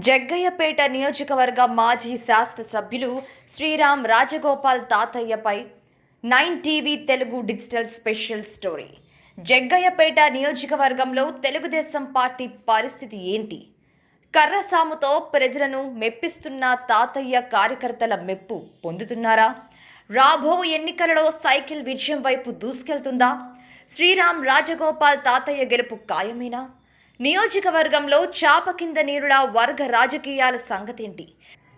జగ్గయ్యపేట నియోజకవర్గ మాజీ శాసనసభ్యులు శ్రీరామ్ రాజగోపాల్ తాతయ్యపై 9 TV Telugu digital special story. Jaggayyapeta నియోజకవర్గంలో తెలుగుదేశం పార్టీ పరిస్థితి ఏంటి? కర్రసాముతో ప్రజలను మెప్పిస్తున్న తాతయ్య కార్యకర్తల మెప్పు పొందుతున్నారా? రాబో ఎన్నికలలో సైకిల్ విజయం వైపు దూసుకెళ్తుందా? శ్రీరామ్ రాజగోపాల్ తాతయ్య గెలుపు ఖాయమేనా? నియోజకవర్గంలో చాప కింద నీరులా వర్గ రాజకీయాల సంగతేంటి?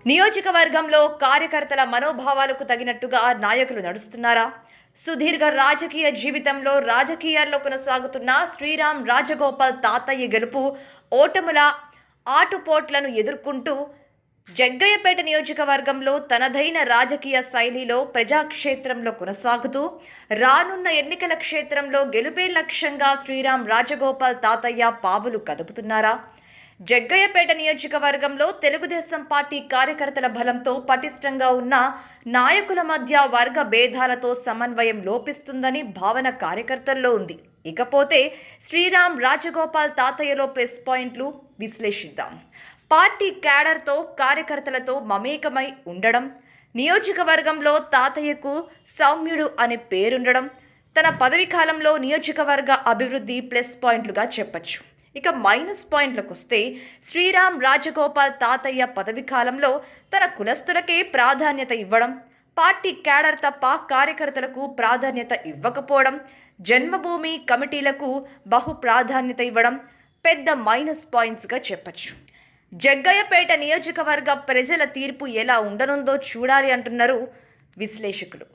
నియోజకవర్గంలో కార్యకర్తల మనోభావాలకు తగినట్టుగా నాయకులు నడుస్తున్నారా? సుదీర్ఘ రాజకీయ జీవితంలో రాజకీయాల్లో కొనసాగుతున్న శ్రీరామ్ రాజగోపాల్ తాతయ్య గెలుపు ఓటముల ఆటుపోట్లను ఎదుర్కొంటూ జగ్గయ్యపేట నియోజకవర్గంలో తనదైన రాజకీయ శైలిలో ప్రజాక్షేత్రంలో కొనసాగుతూ రానున్న ఎన్నికల క్షేత్రంలో గెలుపే లక్ష్యంగా శ్రీరామ్ రాజగోపాల్ తాతయ్య పావులు కదుపుతున్నారా? జగ్గయ్యపేట నియోజకవర్గంలో తెలుగుదేశం పార్టీ కార్యకర్తల బలంతో పటిష్టంగా ఉన్న నాయకుల మధ్య వర్గ భేదాలతో సమన్వయం లోపిస్తుందని భావన కార్యకర్తల్లో ఉంది. ఇకపోతే శ్రీరామ్ రాజగోపాల్ తాతయ్యలో ప్లస్ పాయింట్లు విశ్లేషిద్దాం. పార్టీ క్యాడర్తో కార్యకర్తలతో మమేకమై ఉండడం, నియోజకవర్గంలో తాతయ్యకు సౌమ్యుడు అనే పేరుండడం, తన పదవి కాలంలో నియోజకవర్గ అభివృద్ధి ప్లస్ పాయింట్లుగా చెప్పచ్చు. ఇక మైనస్ పాయింట్లకు వస్తే శ్రీరామ్ రాజగోపాల్ తాతయ్య పదవి కాలంలో తన కులస్తులకే ప్రాధాన్యత ఇవ్వడం, పార్టీ క్యాడర్ తప్ప కార్యకర్తలకు ప్రాధాన్యత ఇవ్వకపోవడం, జన్మభూమి కమిటీలకు బహు ప్రాధాన్యత ఇవ్వడం పెద్ద మైనస్ పాయింట్స్గా చెప్పచ్చు. జగ్గయ్యపేట నియోజకవర్గ ప్రజల తీర్పు ఎలా ఉండనుందో చూడాలి అంటున్నారు విశ్లేషకులు.